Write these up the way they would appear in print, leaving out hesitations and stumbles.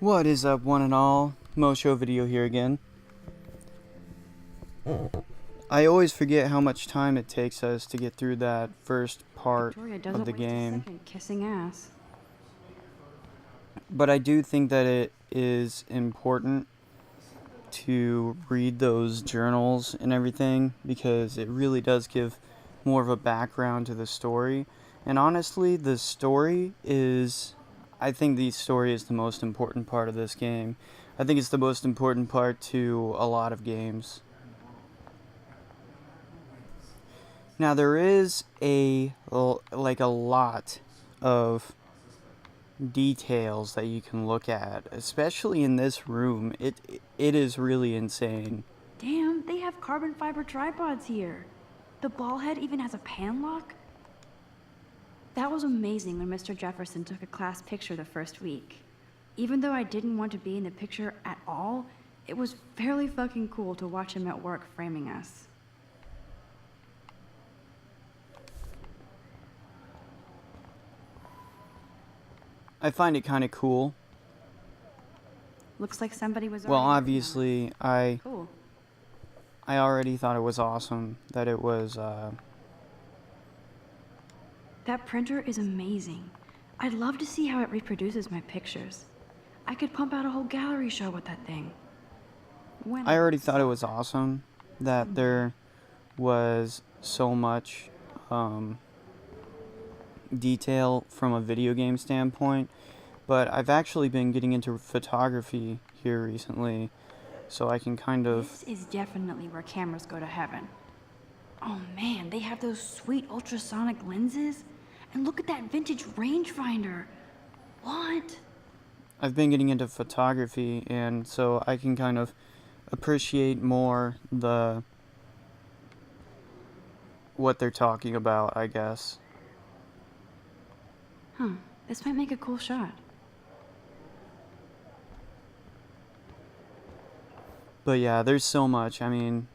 What is up, one and all? Mosho video here again. I always forget how much time it takes us to get through that first part of the game. Waste a second kissing ass. But I do think that it is important to read those journals and everything, because it really does give more of a background to the story. And honestly, the story is... I think the story is the most important part of this game. I think it's the most important part to a lot of games. Now, there is a lot of details that you can look at, especially in this room. It is really insane. Damn, they have carbon fiber tripods here. The ball head even has a pan lock. That was amazing when Mr. Jefferson took a class picture the first week. Even though I didn't want to be in the picture at all, it was fairly fucking cool to watch him at work framing us. I find it kind of cool. Looks like somebody was Well, already obviously, I already thought it was awesome that it was, That printer is amazing. I'd love to see how it reproduces my pictures. I could pump out a whole gallery show with that thing. I already thought it was awesome that there was so much detail from a video game standpoint, but I've actually been getting into photography here recently, so I can kind of... This is definitely where cameras go to heaven. Oh man, they have those sweet ultrasonic lenses. And look at that vintage rangefinder. What? I've been getting into photography, and so I can kind of appreciate more what they're talking about, I guess. Huh, this might make a cool shot. But yeah, there's so much. I mean,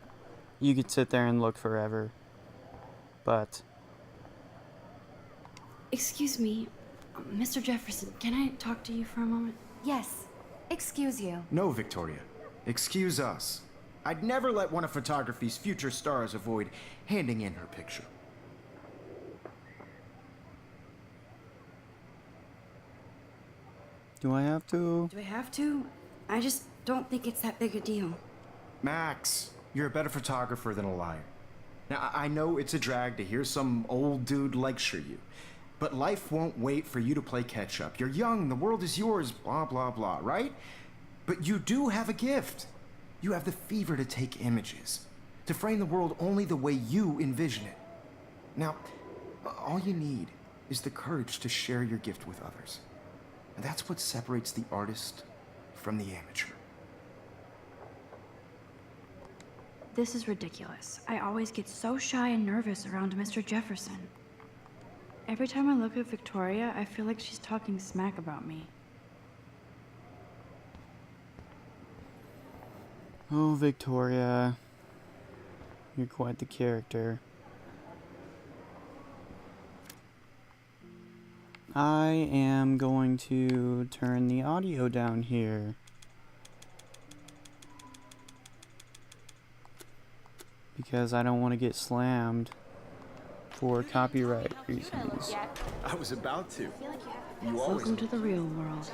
you could sit there and look forever. But... Excuse me, Mr. Jefferson, can I talk to you for a moment? Yes. Excuse you. No, Victoria. Excuse us. I'd never let one of photography's future stars avoid handing in her picture. do I have to? Do I have to? I just don't think it's that big a deal. Max, you're a better photographer than a liar. Now, I know it's a drag to hear some old dude lecture you, but life won't wait for you to play catch-up. You're young, the world is yours, blah, blah, blah, right? But you do have a gift. You have the fever to take images, to frame the world only the way you envision it. Now, all you need is the courage to share your gift with others. And that's what separates the artist from the amateur. This is ridiculous. I always get so shy and nervous around Mr. Jefferson. Every time I look at Victoria, I feel like she's talking smack about me. Oh, Victoria. You're quite the character. I am going to turn the audio down here. Because I don't want to get slammed for copyright reasons. I was about to. Welcome to the real world.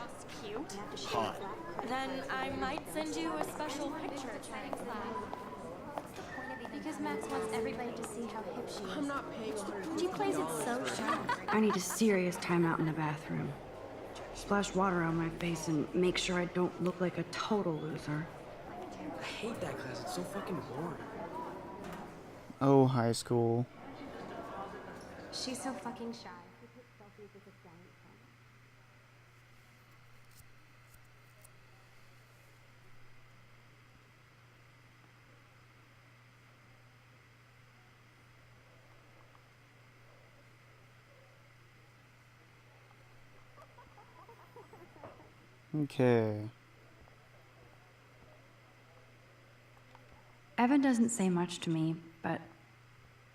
Hot. Then I might send you a special picture. Because Max wants everybody to see how hip she is. I'm not paying. She plays it so sharp. I need a serious timeout in the bathroom. Splash water on my face and make sure I don't look like a total loser. I hate that class. It's so fucking boring. Oh, high school. She's so fucking shy. Okay. Evan doesn't say much to me, but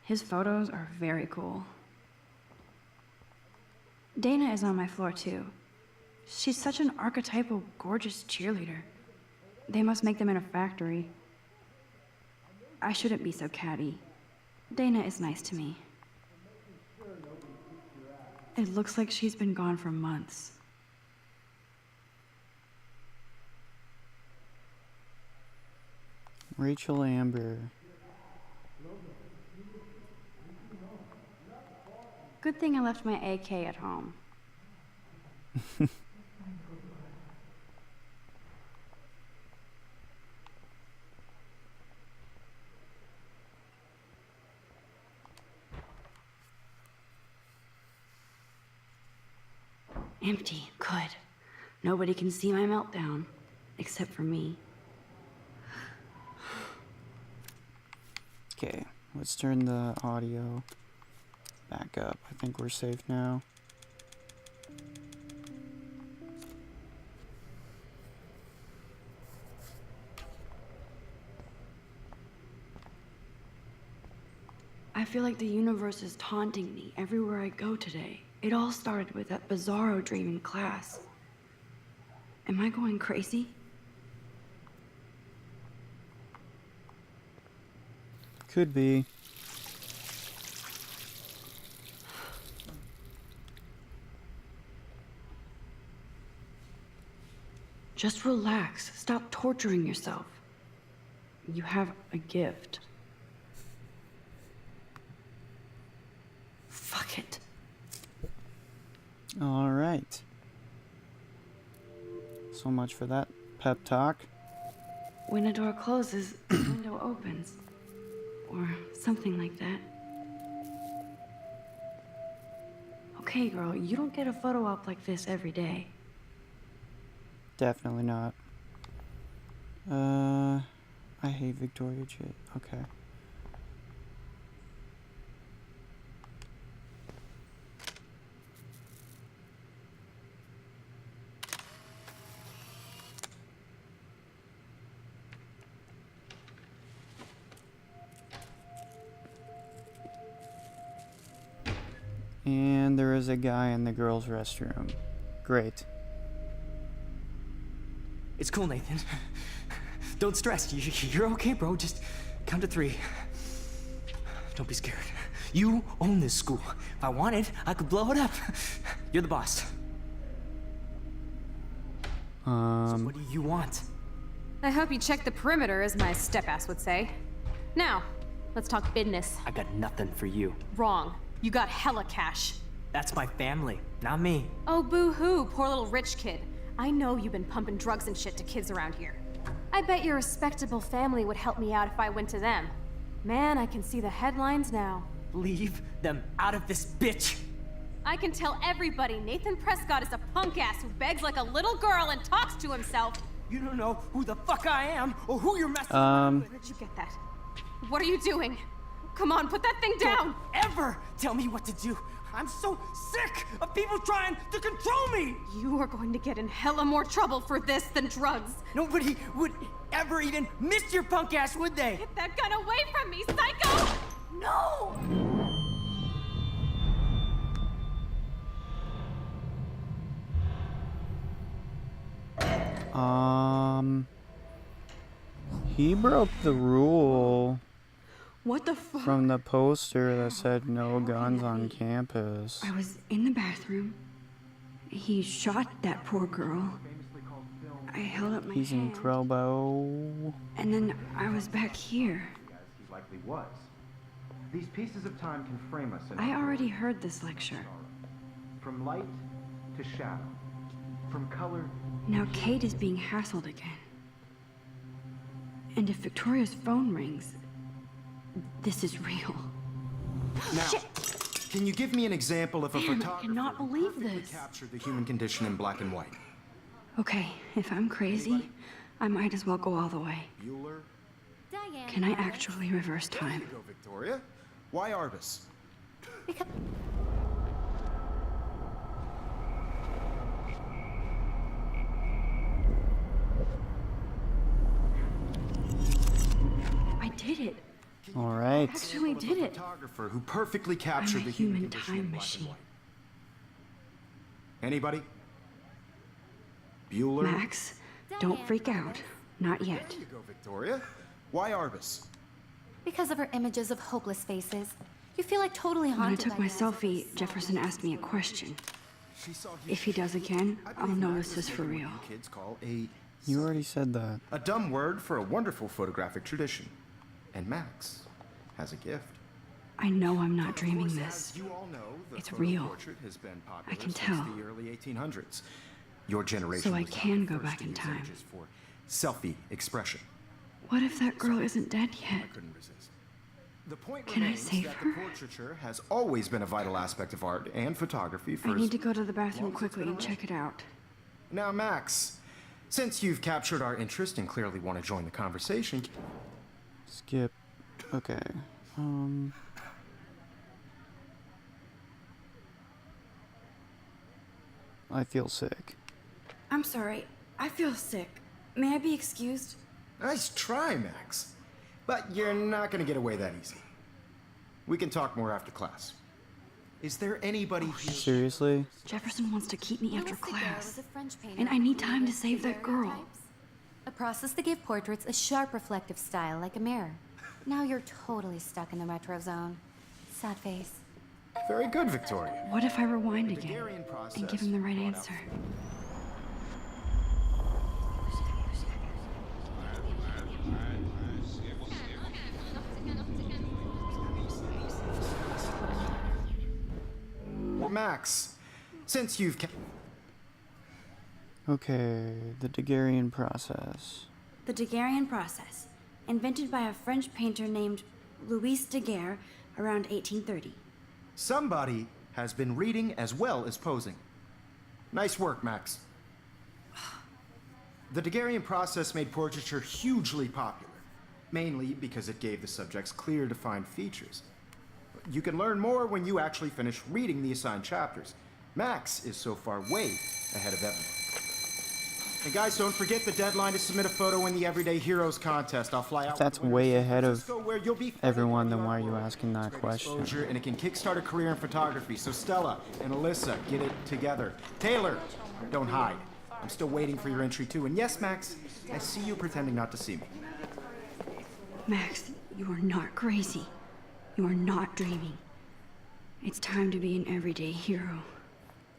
his photos are very cool. Dana is on my floor too. She's such an archetypal, gorgeous cheerleader. They must make them in a factory. I shouldn't be so catty. Dana is nice to me. It looks like she's been gone for months. Rachel Amber. Good thing I left my AK at home. Empty. Good. Nobody can see my meltdown, except for me. Okay, let's turn the audio back up. I think we're safe now. I feel like the universe is taunting me everywhere I go today. It all started with that bizarro dream in class. Am I going crazy? Could be. Just relax. Stop torturing yourself. You have a gift. Fuck it. All right. So much for that pep talk. When a door closes, the window opens. Or something like that. Okay, girl, you don't get a photo op like this every day. Definitely not. I hate Victoria J. Okay. And there is a guy in the girls' restroom. Great. It's cool, Nathan. Don't stress. You're okay, bro. Just count to 3. Don't be scared. You own this school. If I wanted, I could blow it up. You're the boss. So what do you want? I hope you check the perimeter, as my step-ass would say. Now, let's talk business. I got nothing for you. Wrong. You got hella cash. That's my family, not me. Oh, boo-hoo, poor little rich kid. I know you've been pumping drugs and shit to kids around here. I bet your respectable family would help me out if I went to them. Man, I can see the headlines now. Leave them out of this bitch. I can tell everybody Nathan Prescott is a punk ass who begs like a little girl and talks to himself. You don't know who the fuck I am or who you're messing with. Where'd you get that? What are you doing? Come on, put that thing down! Don't ever tell me what to do. I'm so sick of people trying to control me! You are going to get in hella more trouble for this than drugs. Nobody would ever even miss your punk ass, would they? Get that gun away from me, psycho! No! He broke the rule What the fuck? from the poster that said no guns on campus. I was in the bathroom. He shot that poor girl. I held up my He's in hand. trouble. And then I was back here. He likely was. These pieces of time can frame us in I already heard this lecture. from light to shadow, from color. Now Kate is being hassled again. And if Victoria's phone rings, this is real. Now, Shit! can you give me an example of a Damn, I photographer cannot who believe perfectly this. captured the human condition in black and white? Okay, if I'm crazy, I might as well go all the way. Bueller? Diane. Can I actually reverse time? Go, Victoria. Why Arbus? I did it. All right. Actually did it. Photographer who perfectly I'm captured a the human human condition in time black and machine. white. Anybody? Bueller. Max, don't freak out. Not yet. There you go, Victoria. Why Arbus? Because of her images of hopeless faces. You feel like totally When I haunted took by my them. selfie, Jefferson asked me a question. If he does again, I'll know this is for real. Kids call a You already said that. dumb word for a wonderful photographic tradition. And Max has a gift. I know I'm not dreaming Of course, this. as you all know, the It's photo real. portrait has been popular I can since tell. the early 1800s. Your generation So I was not can the go first back to in use time. images for selfie expression. What if that girl isn't dead yet? I couldn't resist. The point Can I remains save that her? the portraiture has always been a vital aspect of art and photography for I as need to go to the bathroom long as it's quickly been and check it out. Now, Max, since you've captured our interest and clearly want to join the conversation, Skip. Okay. I feel sick. I'm sorry. I feel sick. May I be excused? nice try, Max. But you're not going to get away that easy. We can talk more after class. Is there anybody here? Seriously? Jefferson wants to keep me after Louis Daguerre was class. a French painter And I need who time to used save that girl. daguerreotypes, a process that gave portraits a sharp reflective style like a mirror. Now you're totally stuck in the retro zone. Sad face. Very good, Victoria. What if I rewind again Daguerrean process and give him the right brought out- answer? Max, since you've Okay, the Daguerrean process. The Daguerrean process, invented by a French painter named Louis Daguerre around 1830. somebody has been reading as well as posing. Nice work, Max. The Daguerrean process made portraiture hugely popular, mainly because it gave the subjects clear, defined features. You can learn more when you actually finish reading the assigned chapters. Max is so far way ahead of everyone. And guys, don't forget the deadline to submit a photo in the Everyday Heroes contest. I'll fly out. If that's with the winners way to San ahead of Francisco, where you'll be everyone, then fighting why are you on asking that Great question? exposure, and it can kickstart a career in photography. So Stella and Alyssa, get it together. Taylor, don't hide. I'm still waiting for your entry too. And yes, Max, I see you pretending not to see me. Max, you are not crazy. You are not dreaming. It's time to be an everyday hero.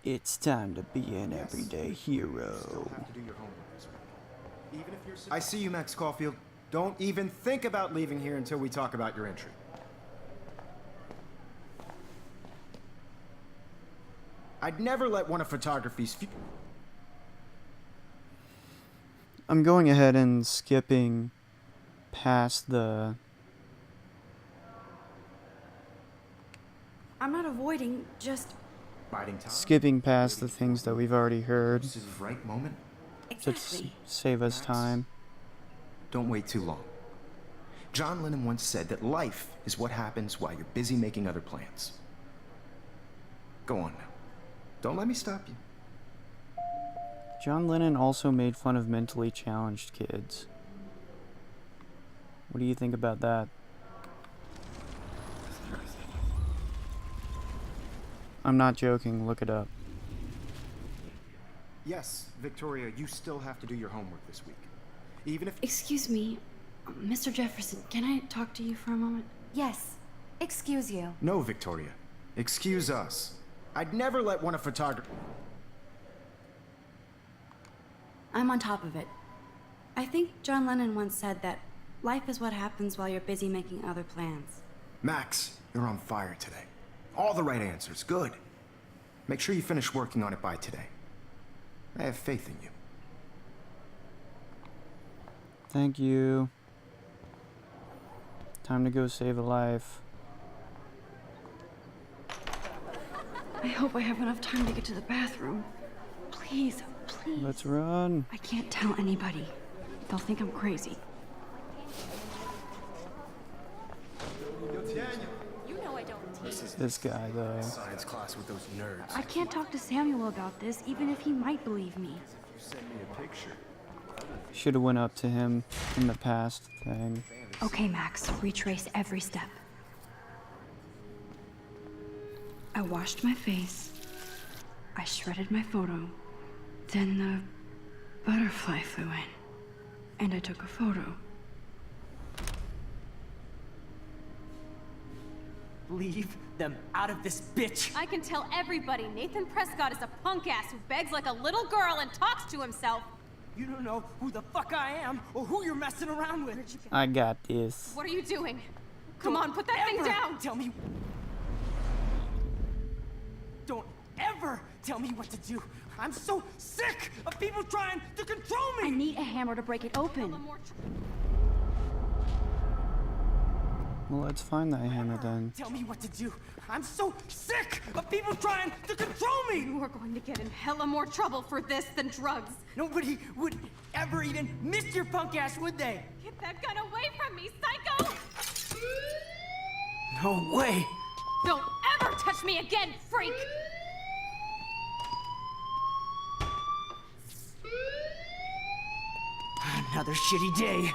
It's time to be an everyday hero. Have to do your homework this week. Even if you're I see you, Max Caulfield. Don't even think about leaving here until we talk about your entry. I'd never let one of photography's I'm going ahead and skipping past the... I'm not avoiding, just biding time. Skipping past the things that we've already heard This is the right moment. to save us time. Don't wait too long. John Lennon once said that life is what happens while you're busy making other plans. Go on now. Don't let me stop you. John Lennon also made fun of mentally challenged kids. What do you think about that? I'm not joking, look it up. Yes, Victoria, you still have to do your homework this week. Even if... Excuse me, Mr. Jefferson, can I talk to you for a moment? Yes. Excuse you. No, Victoria. Excuse us. I'd never let one of photography... I'm on top of it. I think John Lennon once said that life is what happens while you're busy making other plans. Max, you're on fire today. All the right answers. Good. Make sure you finish working on it by today. I have faith in you. Thank you. Time to go save a life. I hope I have enough time to get to the bathroom. Please, please. Let's run. I can't tell anybody. They'll think I'm crazy. You know I don't teach. This guy, though. Science class with those nerds. I can't talk to Samuel about this, even if he might believe me. Send me a picture. Should have went up to him in the past thing. Okay, Max, retrace every step. I washed my face. I shredded my photo. Then the butterfly flew in, and I took a photo. Leave them out of this bitch! I can tell everybody Nathan Prescott is a punk ass who begs like a little girl and talks to himself. You don't know who the fuck I am or who you're messing around with. I got this. What are you doing? Come on, put that thing Ever down! Tell me. Don't ever tell me what to do. I'm so sick of people trying to control me! I need a hammer to break it open. Well, let's find that hammer then. Tell me what to do. I'm so sick of people trying to control me! You are going to get in hella more trouble for this than drugs. Nobody would ever even miss your punk ass, would they? Get that gun away from me, psycho! No way! Don't ever touch me again, freak! Another shitty day.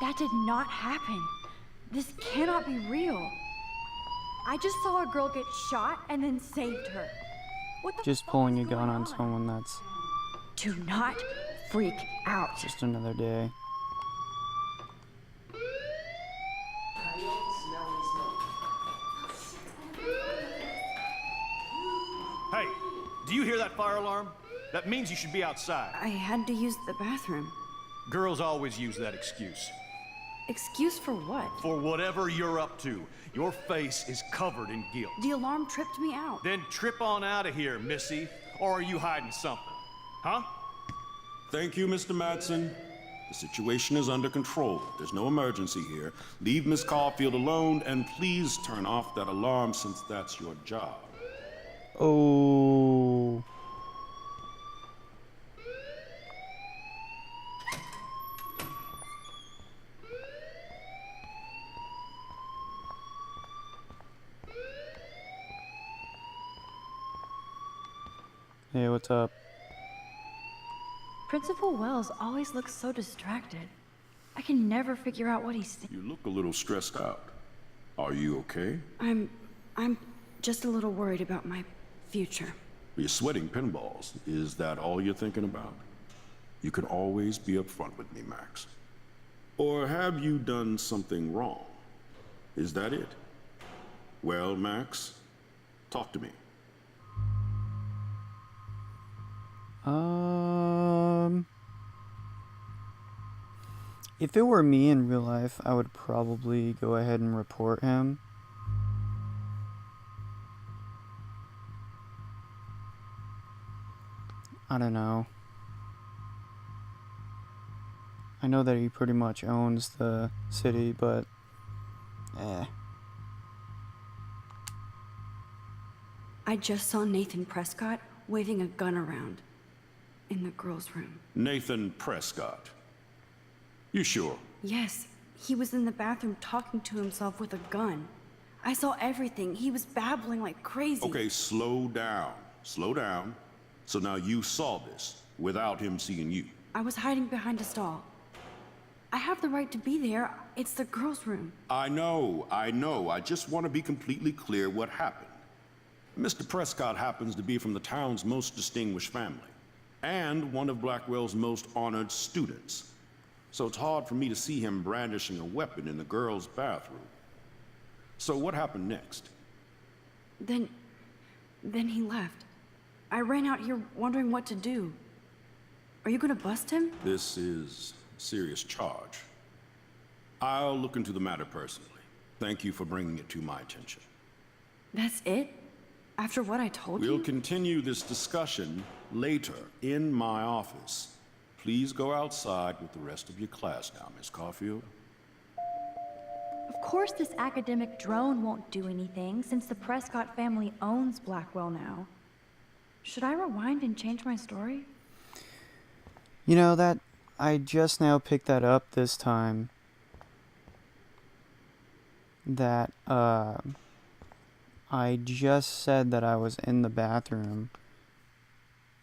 That did not happen. This cannot be real. I just saw a girl get shot and then saved her. What the Just fuck pulling is a gun going on someone, that's Do not freak out. just another day. Hey, do you hear that fire alarm? That means you should be outside. I had to use the bathroom. Girls always use that excuse. Excuse for what? For whatever you're up to, your face is covered in guilt. The alarm tripped me out. Then trip on out of here, Missy. Or are you hiding something? Huh? Thank you, Mr. Madsen. The situation is under control. There's no emergency here. Leave Miss Caulfield alone, and please turn off that alarm since that's your job. Oh. Hey, what's up? Principal Wells always looks so distracted. I can never figure out what he's saying. You look a little stressed out. Are you okay? I'm just a little worried about my future. You're sweating pinballs. Is that all you're thinking about? You can always be upfront with me, Max. Or have you done something wrong? Is that it? Well, Max, talk to me. If it were me in real life, I would probably go ahead and report him. I don't know. I know that he pretty much owns the city, but I just saw Nathan Prescott waving a gun around in the girls' room. Nathan Prescott. You sure? Yes, he was in the bathroom talking to himself with a gun. I saw everything. He was babbling like crazy. Okay, slow down. Slow down. So now you saw this without him seeing you. I was hiding behind a stall. I have the right to be there. It's the girls' room. I know. I just want to be completely clear what happened. Mr. Prescott happens to be from the town's most distinguished family, and one of Blackwell's most honored students. So it's hard for me to see him brandishing a weapon in the girls' bathroom. So what happened next? Then he left. I ran out here wondering what to do. Are you gonna bust him? This is a serious charge. I'll look into the matter personally. Thank you for bringing it to my attention. That's it? After what I told you? We'll continue this discussion later in my office. Please go outside with the rest of your class now, Miss Caulfield. Of course this academic drone won't do anything since the Prescott family owns Blackwell now. Should I rewind and change my story? you know that I just now picked that up this time. That I just said that I was in the bathroom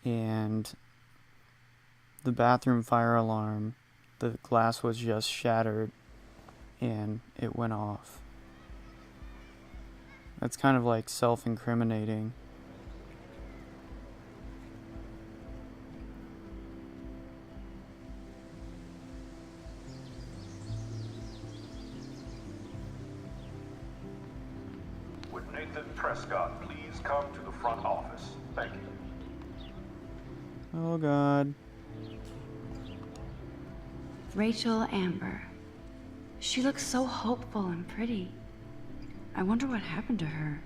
and the bathroom fire alarm, the glass was just shattered and it went off. That's kind of like self-incriminating. come to the front office. Thank you. Oh God. Rachel Amber. She looks so hopeful and pretty. I wonder what happened to her.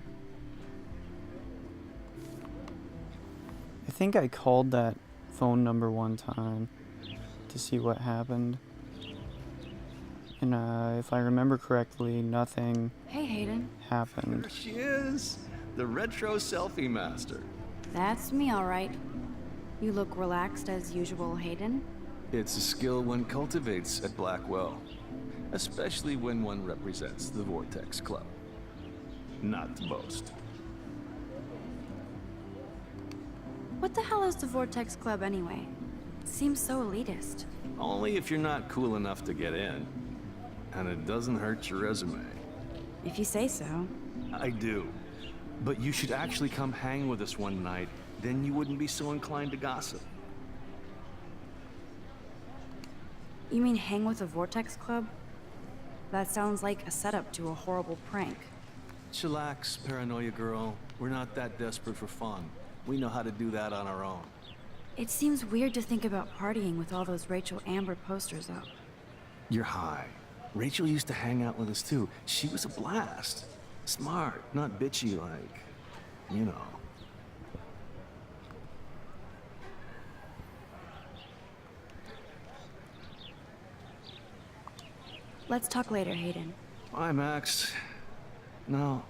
I think I called that phone number one time to see what happened. And if I remember correctly, nothing Hey, Hayden. happened. There she is, the retro selfie master. That's me, all right. You look relaxed as usual, Hayden. It's a skill one cultivates at Blackwell, especially when one represents the Vortex Club. Not to boast. What the hell is the Vortex Club anyway? It seems so elitist. Only if you're not cool enough to get in. And it doesn't hurt your resume. If you say so. I do. But you should actually come hang with us one night, then you wouldn't be so inclined to gossip. You mean hang with the Vortex Club? That sounds like a setup to a horrible prank. Chillax, paranoia girl. We're not that desperate for fun. We know how to do that on our own. It seems weird to think about partying with all those Rachel Amber posters up. You're high. Rachel used to hang out with us too. She was a blast. Smart, not bitchy like, you know. Let's talk later, Hayden. Bye, Max. No,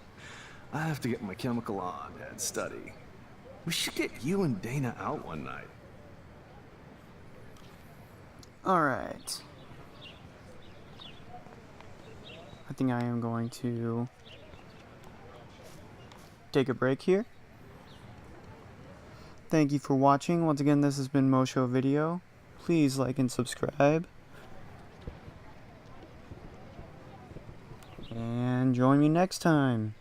I have to get my chemical on and study. We should get you and Dana out one night. Alright. I think I am going to take a break here. Thank you for watching. Once again, this has been Mosho Video. Please like and subscribe. And join me next time.